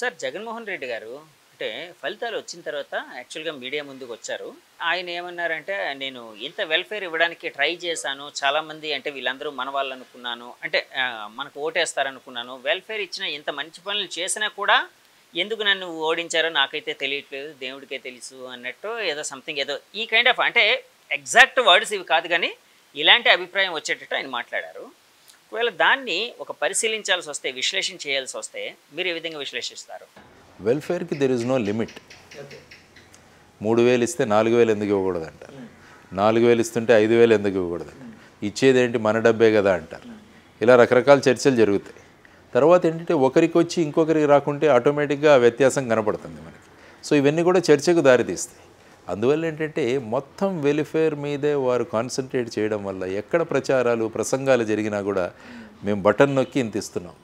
Sir Jaganmohan Reddy గారు అంటే ఫలితాలు వచ్చిన తర్వాత యాక్చువల్గా మీడియా ముందుకు వచ్చారు. ఆయన ఏమన్నారంటే, నేను ఇంత వెల్ఫేర్ ఇవ్వడానికి ట్రై చేశాను. చాలామంది అంటే వీళ్ళందరూ మన వాళ్ళు అనుకున్నాను. అంటే మనకు ఓటేస్తారనుకున్నాను. వెల్ఫేర్ ఇచ్చిన ఇంత మంచి పనులు చేసినా కూడా ఎందుకు నన్ను ఓడించారో నాకైతే తెలియట్లేదు. దేవుడికే తెలుసు అన్నట్టు ఏదో సంథింగ్ ఏదో ఈ కైండ్ ఆఫ్ అంటే ఎగ్జాక్ట్ వర్డ్స్ ఇవి కాదు కానీ ఇలాంటి అభిప్రాయం వచ్చేటట్టు ఆయన మాట్లాడారు. ఒకవేళ దాన్ని ఒక పరిశీలించాల్సి వస్తే, విశ్లేషణ చేయాల్సి వస్తే మీరు ఏ విధంగా విశ్లేషిస్తారు? వెల్ఫేర్కి దెర్ ఇస్ నో లిమిట్. 3,000 ఇస్తే 4,000 ఎందుకు ఇవ్వకూడదు అంటారు. 4,000 ఇస్తుంటే 5,000 ఎందుకు ఇవ్వకూడదు? ఇచ్చేదేంటి మన డబ్బే కదా అంటారు. ఇలా రకరకాల చర్చలు జరుగుతాయి. తర్వాత ఏంటంటే ఒకరికి వచ్చి ఇంకొకరికి రాకుంటే ఆటోమేటిక్గా ఆ వ్యత్యాసం కనపడుతుంది మనకి. సో ఇవన్నీ కూడా చర్చకు దారితీస్తాయి. అందువల్ల ఏంటంటే మొత్తం వెల్ఫేర్ మీదే వారు కాన్సన్ట్రేట్ చేయడం వల్ల ఎక్కడ ప్రచారాలు ప్రసంగాలు జరిగినా కూడా మేము బటన్ నొక్కి ఇంత ఇస్తున్నాం.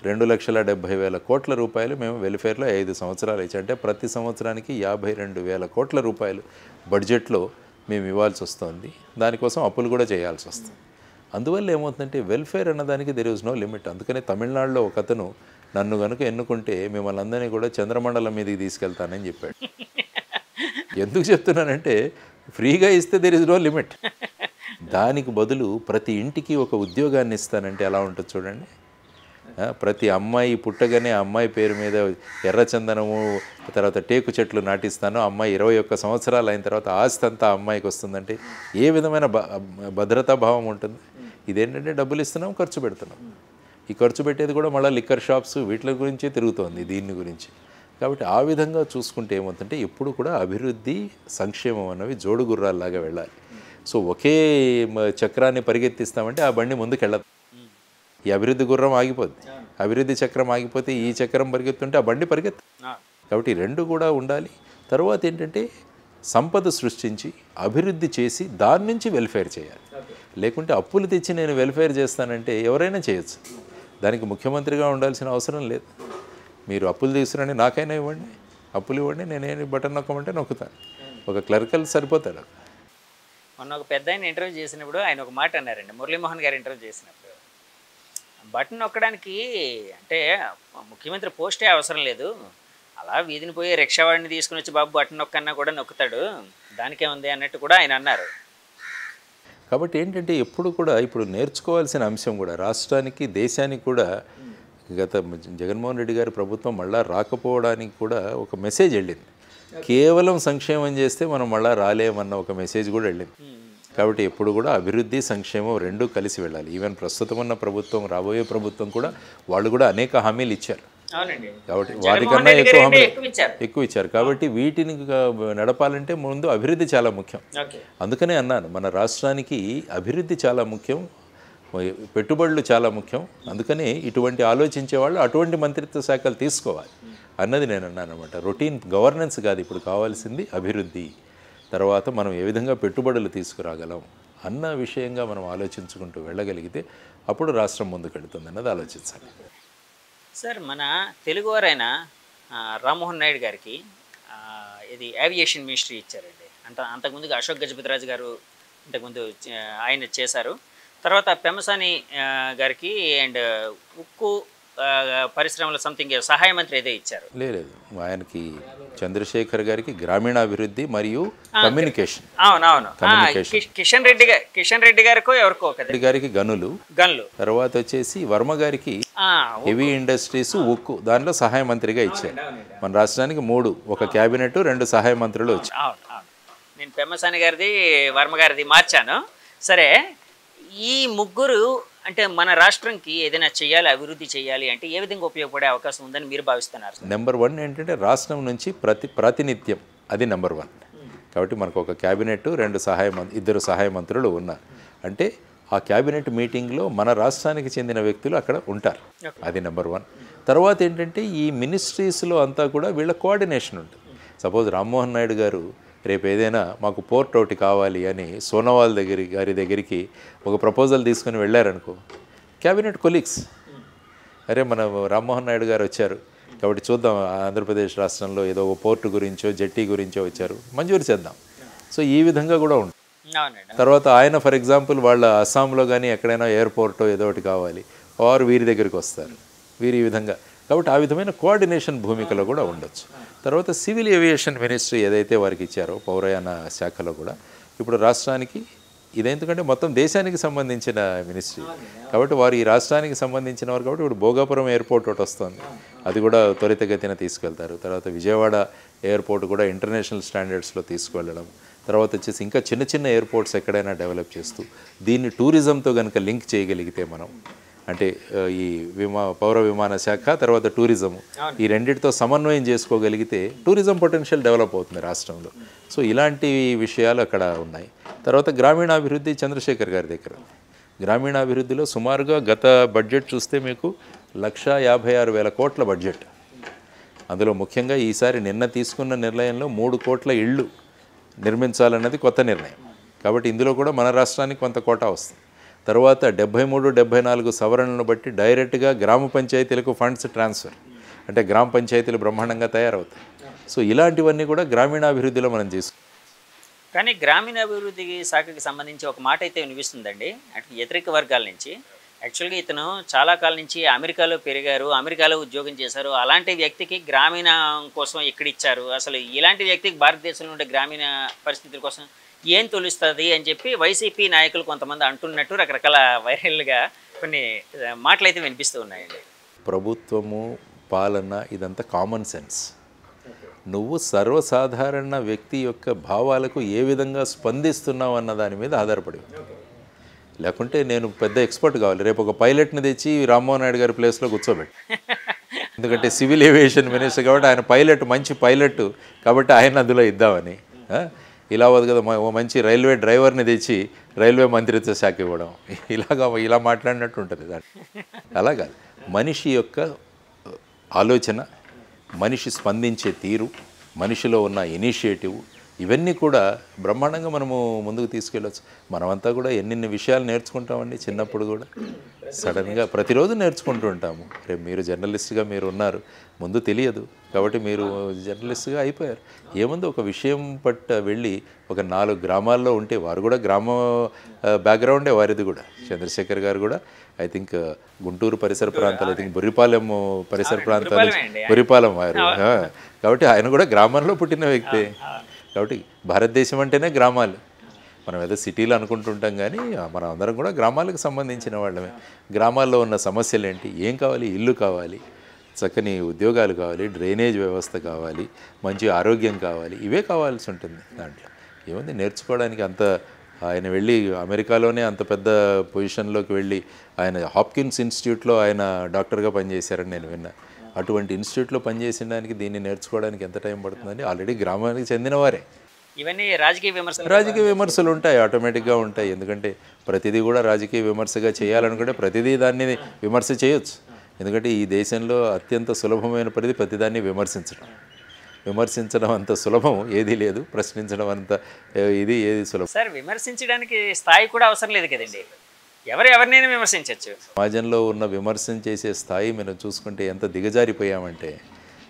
2,70,000 కోట్ల రూపాయలు మేము వెల్ఫేర్లో 5 సంవత్సరాలు ఇచ్చాం. అంటే ప్రతి సంవత్సరానికి 52,000 కోట్ల రూపాయలు బడ్జెట్లో మేము ఇవ్వాల్సి వస్తుంది. దానికోసం అప్పులు కూడా చేయాల్సి వస్తుంది. అందువల్ల ఏమవుతుందంటే వెల్ఫేర్ అన్నదానికి దెర్ ఇస్ నో లిమిట్. అందుకనే తమిళనాడులో ఒక అతను నన్ను కనుక ఎన్నుకుంటే మిమ్మల్ని అందరినీ కూడా చంద్రమండలం మీదకి తీసుకెళ్తానని చెప్పాడు. ఎందుకు చెప్తున్నానంటే ఫ్రీగా ఇస్తే దెర్ ఇస్ నో లిమిట్. దానికి బదులు ప్రతి ఇంటికి ఒక ఉద్యోగాన్ని ఇస్తానంటే ఎలా ఉంటుంది చూడండి. ప్రతి అమ్మాయి పుట్టగానే అమ్మాయి పేరు మీద ఎర్రచందనము తర్వాత టేకు చెట్లు నాటిస్తాను. అమ్మాయి 21 సంవత్సరాలు అయిన తర్వాత ఆస్తి అంతా అమ్మాయికి వస్తుందంటే ఏ విధమైన భద్రతా భావం ఉంటుంది? ఇదేంటంటే డబ్బులు ఇస్తున్నాం, ఖర్చు పెడుతున్నాం. ఈ ఖర్చు పెట్టేది కూడా మళ్ళీ లిక్కర్ షాప్స్ వీటి గురించే తిరుగుతోంది, దీని గురించి. కాబట్టి ఆ విధంగా చూసుకుంటే ఏమవుతుందంటే ఎప్పుడు కూడా అభివృద్ధి సంక్షేమం అన్నవి జోడుగుర్రాల్లాగా వెళ్ళాలి. సో ఒకే చక్రాన్ని పరిగెత్తిస్తామంటే ఆ బండి ముందుకు వెళ్ళదు. ఈ అభివృద్ధి గుర్రం ఆగిపోద్ది. అభివృద్ధి చక్రం ఆగిపోతే ఈ చక్రం పరిగెత్తుంటే ఆ బండి పరిగెత్తు. కాబట్టి రెండు కూడా ఉండాలి. తర్వాత ఏంటంటే సంపద సృష్టించి అభివృద్ధి చేసి దాని నుంచి వెల్ఫేర్ చేయాలి. లేకుంటే అప్పులు తెచ్చి నేను వెల్ఫేర్ చేస్తానంటే ఎవరైనా చేయొచ్చు. దానికి ముఖ్యమంత్రిగా ఉండాల్సిన అవసరం లేదు. మీరు అప్పులు తీసుకురండి, నాకైనా ఇవ్వండి, అప్పులు ఇవ్వండి, నేనేమి బటన్ నొక్కమంటే నొక్కుతాను. ఒక క్లర్కల్ సరిపోతాడు. మొన్న ఒక పెద్ద ఆయన ఇంటర్వ్యూ చేసినప్పుడు ఆయన ఒక మాట అన్నారండి. మురళీమోహన్ గారు ఇంటర్వ్యూ చేసినప్పుడు, బటన్ నొక్కడానికి అంటే ముఖ్యమంత్రి పోస్టే అవసరం లేదు, అలా వీధిని పోయి రిక్షావాడిని తీసుకుని వచ్చి బాబు బటన్ నొక్కన్నా కూడా నొక్కుతాడు, దానికేముంది అన్నట్టు కూడా ఆయన అన్నారు. కాబట్టి ఏంటంటే ఎప్పుడు కూడా ఇప్పుడు నేర్చుకోవాల్సిన అంశం కూడా రాష్ట్రానికి దేశానికి కూడా గత జగన్మోహన్ రెడ్డి గారి ప్రభుత్వం మళ్ళా రాకపోవడానికి కూడా ఒక మెసేజ్ వెళ్ళింది. కేవలం సంక్షేమం చేస్తే మనం మళ్ళా రాలేమన్న ఒక మెసేజ్ కూడా వెళ్ళింది. కాబట్టి ఎప్పుడు కూడా అభివృద్ధి సంక్షేమం రెండూ కలిసి వెళ్ళాలి. ఈవెన్ ప్రస్తుతం ఉన్న ప్రభుత్వం, రాబోయే ప్రభుత్వం కూడా వాళ్ళు కూడా అనేక హామీలు ఇచ్చారు. కాబట్టి వాటికన్నా ఎక్కువ ఇచ్చారు. కాబట్టి వీటిని నడపాలంటే ముందు అభివృద్ధి చాలా ముఖ్యం. అందుకనే అన్నాను మన రాష్ట్రానికి అభివృద్ధి చాలా ముఖ్యం, పెట్టుబడులు చాలా ముఖ్యం. అందుకని ఇటువంటి ఆలోచించే వాళ్ళు అటువంటి మంత్రిత్వ శాఖలు తీసుకోవాలి అన్నది నేను అన్నాను అనమాట. రొటీన్ గవర్నెన్స్ కాదు ఇప్పుడు కావాల్సింది, అభివృద్ధి. తర్వాత మనం ఏ విధంగా పెట్టుబడులు తీసుకురాగలం అన్న విషయంగా మనం ఆలోచించుకుంటూ వెళ్ళగలిగితే అప్పుడు రాష్ట్రం ముందుకు వెళుతుంది అన్నది ఆలోచించాలి. సార్ మన తెలుగువారైన రామ్మోహన్ నాయుడు గారికి ఇది ఏవియేషన్ మినిస్ట్రీ ఇచ్చారండి. అంతకుముందుగా అశోక్ గజపతిరాజు గారు ఇంతకుముందు ఆయన చేశారు. తర్వాత పెమ్మసాని గారికి అండ్ ఉక్కు పరిశ్రమల సంథింగ్ సహాయ మంత్రి ఏదో ఇచ్చారు. లేదు, ఆయనకి చంద్రశేఖర్ గారికి గ్రామీణాభివృద్ధి మరియు కమ్యూనికేషన్. అవునవును. కిషన్ రెడ్డి గారికో ఎవరికో గారికి గనులు. తర్వాత వచ్చేసి వర్మ గారికి హెవీ ఇండస్ట్రీస్, ఉక్కు, దాంట్లో సహాయ మంత్రిగా ఇచ్చారు. మన రాష్ట్రానికి 3, ఒక క్యాబినెట్, 2 సహాయ మంత్రులు వచ్చారు. నేను పెమ్మసాని గారిది వర్మ గారిది మార్చాను. సరే, ఈ ముగ్గురు అంటే మన రాష్ట్రంకి ఏదైనా చేయాలి, అభివృద్ధి చేయాలి అంటే ఏ విధంగా ఉపయోగపడే అవకాశం ఉందని మీరు భావిస్తున్నారు? నెంబర్ 1 ఏంటంటే రాష్ట్రం నుంచి ప్రాతినిధ్యం, అది నెంబర్ 1. కాబట్టి మనకు ఒక క్యాబినెట్, 2 సహాయ మంత్రులు ఉన్నారు. అంటే ఆ క్యాబినెట్ మీటింగ్లో మన రాష్ట్రానికి చెందిన వ్యక్తులు అక్కడ ఉంటారు, అది నెంబర్ 1. తర్వాత ఏంటంటే ఈ మినిస్ట్రీస్లో అంతా కూడా వీళ్ళ కోఆర్డినేషన్ ఉంటుంది. సపోజ్ రామ్మోహన్ నాయుడు గారు రేపు ఏదైనా మాకు పోర్ట్ ఒకటి కావాలి అని సోనోవాల్ గారి దగ్గరికి ఒక ప్రపోజల్ తీసుకుని వెళ్ళారనుకో, క్యాబినెట్ కొలీగ్స్, అరే మన రామ్మోహన్ నాయుడు గారు వచ్చారు కాబట్టి చూద్దాం, ఆంధ్రప్రదేశ్ రాష్ట్రంలో ఏదో ఒక పోర్టు గురించో జెట్టి గురించో వచ్చారు, మంజూరు చేద్దాం. సో ఈ విధంగా కూడా ఉంటుంది. తర్వాత ఆయన ఫర్ ఎగ్జాంపుల్ వాళ్ళ అస్సాంలో కానీ ఎక్కడైనా ఎయిర్పోర్టో ఏదో ఒకటి కావాలి, వారు వీరి దగ్గరికి వస్తారు. వీరు ఈ విధంగా కాబట్టి ఆ విధమైన కోఆర్డినేషన్ భూమికలో కూడా ఉండొచ్చు. తర్వాత సివిల్ ఏవియేషన్ మినిస్ట్రీ ఏదైతే వారికి ఇచ్చారో పౌరయాన శాఖలో కూడా ఇప్పుడు రాష్ట్రానికి ఇదెందుకంటే మొత్తం దేశానికి సంబంధించిన మినిస్ట్రీ కాబట్టి వారు ఈ రాష్ట్రానికి సంబంధించిన వారు కాబట్టి ఇప్పుడు భోగాపురం ఎయిర్పోర్ట్ ఒకటి వస్తుంది, అది కూడా త్వరితగతిన తీసుకెళ్తారు. తర్వాత విజయవాడ ఎయిర్పోర్ట్ కూడా ఇంటర్నేషనల్ స్టాండర్డ్స్లో తీసుకువెళ్ళడం, తర్వాత వచ్చేసి ఇంకా చిన్న చిన్న ఎయిర్పోర్ట్స్ ఎక్కడైనా డెవలప్ చేస్తూ దీన్ని టూరిజంతో కనుక లింక్ చేయగలిగితే మనం అంటే ఈ పౌర విమాన శాఖ తర్వాత టూరిజం ఈ రెండింటితో సమన్వయం చేసుకోగలిగితే టూరిజం పొటెన్షియల్ డెవలప్ అవుతుంది రాష్ట్రంలో. సో ఇలాంటి విషయాలు అక్కడ ఉన్నాయి. తర్వాత గ్రామీణాభివృద్ధి చంద్రశేఖర్ గారి దగ్గర గ్రామీణాభివృద్ధిలో సుమారుగా గత బడ్జెట్ చూస్తే మీకు 1,56,000 కోట్ల బడ్జెట్. అందులో ముఖ్యంగా ఈసారి నిన్న తీసుకున్న నిర్ణయంలో 3 కోట్ల ఇళ్ళు నిర్మించాలన్నది కొత్త నిర్ణయం కాబట్టి ఇందులో కూడా మన రాష్ట్రానికి కొంత కోటా వస్తుంది. తర్వాత 73-74 సవరణలను బట్టి డైరెక్ట్గా గ్రామ పంచాయతీలకు ఫండ్స్ ట్రాన్స్ఫర్ అంటే గ్రామ పంచాయతీలు బ్రహ్మాండంగా తయారవుతాయి. సో ఇలాంటివన్నీ కూడా గ్రామీణాభివృద్ధిలో మనం తీసుకుంటాం. కానీ గ్రామీణాభివృద్ధి శాఖకి సంబంధించి ఒక మాట అయితే వినిపిస్తుందండి, అంటే వ్యతిరేక వర్గాల నుంచి. యాక్చువల్గా ఇతను చాలా కాలం నుంచి అమెరికాలో పెరిగారు, అమెరికాలో ఉద్యోగం చేశారు, అలాంటి వ్యక్తికి గ్రామీణ కోసం ఎక్కడిచ్చారు, అసలు ఇలాంటి వ్యక్తికి భారతదేశంలో ఉండే గ్రామీణ పరిస్థితుల కోసం ఏం తెలుస్తుంది అని చెప్పి వైసీపీ నాయకులు కొంతమంది అంటున్నట్టు రకరకాల వైరల్గా కొన్ని మాటలు అయితే వినిపిస్తూ ఉన్నాయండి. ప్రభుత్వము పాలన ఇదంతా కామన్ సెన్స్. నువ్వు సర్వసాధారణ వ్యక్తి యొక్క భావాలకు ఏ విధంగా స్పందిస్తున్నావు అన్న దాని మీద ఆధారపడి లేకుంటే నేను పెద్ద ఎక్స్పర్ట్ కావాలి, రేపు ఒక పైలట్ని తెచ్చి రామ్మోహన్ నాయుడు గారి ప్లేస్లో కూర్చోబెట్టి ఎందుకంటే సివిల్ ఏవియేషన్ మినిస్టర్ కాబట్టి ఆయన పైలట్ మంచి పైలట్ కాబట్టి ఆయన అందులో ఇద్దామని ఇలా అవ్వదు కదా. మంచి రైల్వే డ్రైవర్ని తెచ్చి రైల్వే మంత్రిత్వ శాఖ ఇవ్వడం ఇలా మాట్లాడినట్టు ఉంటుంది దాన్ని. అలా కాదు, మనిషి యొక్క ఆలోచన, మనిషి స్పందించే తీరు, మనిషిలో ఉన్న ఇనిషియేటివ్ ఇవన్నీ కూడా బ్రహ్మాండంగా మనము ముందుకు తీసుకెళ్ళవచ్చు. మనమంతా కూడా ఎన్నెన్ని విషయాలు నేర్చుకుంటామండి చిన్నప్పుడు కూడా సడన్గా ప్రతిరోజు నేర్చుకుంటూ ఉంటాము. రేపు మీరు జర్నలిస్ట్గా మీరు ఉన్నారు, ముందు తెలియదు కాబట్టి మీరు జర్నలిస్ట్గా అయిపోయారు. ఏముంది ఒక విషయం వెళ్ళి ఒక 4 గ్రామాల్లో ఉంటే వారు కూడా గ్రామ బ్యాక్గ్రౌండే వారిది కూడా. చంద్రశేఖర్ గారు కూడా ఐ థింక్ గుంటూరు పరిసర ప్రాంతాలు, ఐ థింక్ బుర్రిపాలెం పరిసర ప్రాంతాలు, బుర్రిపాలెం వారు కాబట్టి ఆయన కూడా గ్రామంలో పుట్టిన వ్యక్తే. కాబట్టి భారతదేశం అంటేనే గ్రామాలు. మనం ఏదో సిటీలు అనుకుంటుంటాం కానీ మనం అందరం కూడా గ్రామాలకు సంబంధించిన వాళ్ళమే. గ్రామాల్లో ఉన్న సమస్యలు ఏంటి, ఏం కావాలి, ఇల్లు కావాలి, చక్కని ఉద్యోగాలు కావాలి, డ్రైనేజ్ వ్యవస్థ కావాలి, మంచి ఆరోగ్యం కావాలి, ఇవే కావాల్సి ఉంటుంది. దాంట్లో ఏముంది నేర్చుకోవడానికి. అంత ఆయన వెళ్ళి అమెరికాలోనే అంత పెద్ద పొజిషన్లోకి వెళ్ళి ఆయన హాప్కిన్స్ ఇన్స్టిట్యూట్లో ఆయన డాక్టర్గా పనిచేశారని నేను విన్నా. అటువంటి ఇన్స్టిట్యూట్లో పనిచేసిన దానికి దీన్ని నేర్చుకోవడానికి ఎంత టైం పడుతుందని ఆల్రెడీ గ్రామానికి చెందినవారే. ఇవన్నీ రాజకీయ విమర్శలు ఉంటాయి, ఆటోమేటిక్గా ఉంటాయి. ఎందుకంటే ప్రతిదీ కూడా రాజకీయ విమర్శగా చేయాలనుకుంటే ప్రతిదీ దాన్ని విమర్శ చేయొచ్చు. ఎందుకంటే ఈ దేశంలో అత్యంత సులభమైన పనిది ప్రతిదాన్ని విమర్శించడం అంత సులభం ఏదీ లేదు, ప్రశ్నించడం అంత ఇది ఏది సులభం. సార్ విమర్శించడానికి స్థాయి కూడా అవసరం లేదు కదండి, ఎవరినైనా విమర్శించవచ్చు. సమాజంలో ఉన్న విమర్శన చేసే స్థాయి మనం చూసుకుంటే ఎంత దిగజారిపోయామంటే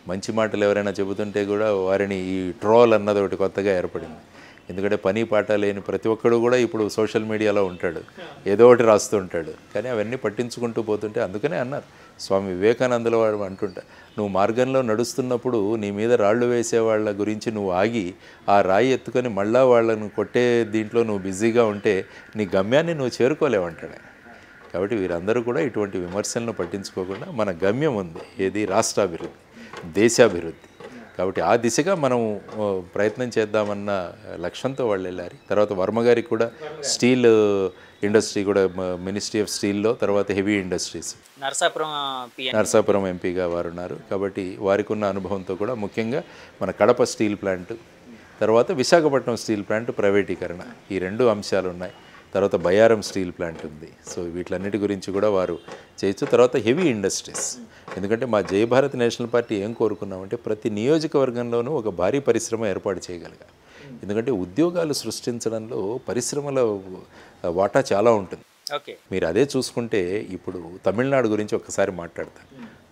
మంచి మాటలు ఎవరైనా చెబుతుంటే కూడా వారిని ఈ ట్రోల్ అన్నది ఒకటి కొత్తగా ఏర్పడింది. ఎందుకంటే పని పాట లేని ప్రతి ఒక్కడు కూడా ఇప్పుడు సోషల్ మీడియాలో ఉంటాడు, ఏదో ఒకటి రాస్తూ ఉంటాడు. కానీ అవన్నీ పట్టించుకుంటూ పోతుంటే అందుకనే అన్నారు స్వామి వివేకానందుల వాడు అంటుంటా, నువ్వు మార్గంలో నడుస్తున్నప్పుడు నీ మీద రాళ్ళు వేసే వాళ్ళ గురించి నువ్వు ఆగి ఆ రాయి ఎత్తుకొని మళ్ళా వాళ్ళను కొట్టే దీంట్లో నువ్వు బిజీగా ఉంటే నీ గమ్యాన్ని నువ్వు చేరుకోలేవంటాడు. కాబట్టి వీరందరూ కూడా ఇటువంటి విమర్శలను పట్టించుకోకుండా మన గమ్యం ఉంది, ఏది రాష్ట్రాభివృద్ధి, దేశాభివృద్ధి. కాబట్టి ఆ దిశగా మనం ప్రయత్నం చేద్దామన్న లక్ష్యంతో వాళ్ళు వెళ్ళారు. తర్వాత వర్మ గారికి కూడా స్టీల్ ఇండస్ట్రీ కూడా మినిస్ట్రీ ఆఫ్ స్టీల్లో, తర్వాత హెవీ ఇండస్ట్రీస్ నరసాపురం ఎంపీగా వారు ఉన్నారు. కాబట్టి వారికి ఉన్న అనుభవంతో కూడా ముఖ్యంగా మన కడప స్టీల్ ప్లాంట్, తర్వాత విశాఖపట్నం స్టీల్ ప్లాంట్ ప్రైవేటీకరణ, ఈ 2 అంశాలు ఉన్నాయి. తర్వాత బయారం స్టీల్ ప్లాంట్ ఉంది. సో వీటిలన్నిటి గురించి కూడా వారు చేయొచ్చు. తర్వాత హెవీ ఇండస్ట్రీస్, ఎందుకంటే మా జయభారత్ నేషనల్ పార్టీ ఏం కోరుకున్నామంటే ప్రతి నియోజకవర్గంలోనూ ఒక భారీ పరిశ్రమ ఏర్పాటు చేయగలిగాం. ఎందుకంటే ఉద్యోగాలు సృష్టించడంలో పరిశ్రమల వాటా చాలా ఉంటుంది. మీరు అదే చూసుకుంటే ఇప్పుడు తమిళనాడు గురించి ఒకసారి మాట్లాడతాను.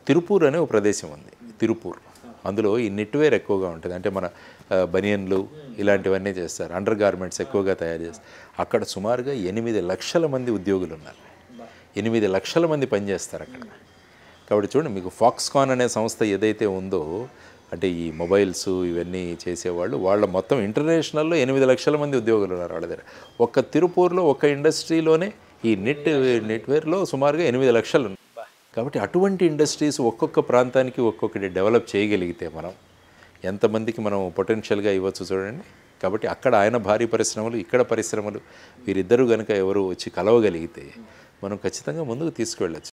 తిరుపూర్ అనే ఒక ప్రదేశం ఉంది, తిరుపూర్. అందులో ఈ నెట్వేర్ ఎక్కువగా ఉంటుంది, అంటే మన బనియన్లు ఇలాంటివన్నీ చేస్తారు, అండర్ గార్మెంట్స్ ఎక్కువగా తయారు చేస్తారు. అక్కడ సుమారుగా 8 లక్షల మంది ఉద్యోగులు ఉన్నారు, 8 లక్షల మంది పనిచేస్తారు అక్కడ. కాబట్టి చూడండి, మీకు ఫాక్స్కాన్ అనే సంస్థ ఏదైతే ఉందో, అంటే ఈ మొబైల్స్ ఇవన్నీ చేసేవాళ్ళు, వాళ్ళ మొత్తం ఇంటర్నేషనల్లో 8 లక్షల మంది ఉద్యోగులు ఉన్నారు వాళ్ళ దగ్గర. ఒక్క తిరుపూర్లో ఒక్క ఇండస్ట్రీలోనే ఈ నెట్వేర్లో సుమారుగా 8 లక్షలు ఉన్నాయి. కాబట్టి అటువంటి ఇండస్ట్రీస్ ఒక్కొక్క ప్రాంతానికి ఒక్కొక్కటి డెవలప్ చేయగలిగితే మనం ఎంతమందికి మనం పొటెన్షియల్గా ఇవ్వచ్చు చూడండి. కాబట్టి అక్కడ ఆయన భారీ పరిశ్రమలు, ఇక్కడ పరిశ్రమలు, వీరిద్దరూ కనుక ఎవరు వచ్చి కలవగలిగితే మనం ఖచ్చితంగా ముందుకు తీసుకువెళ్ళచ్చు.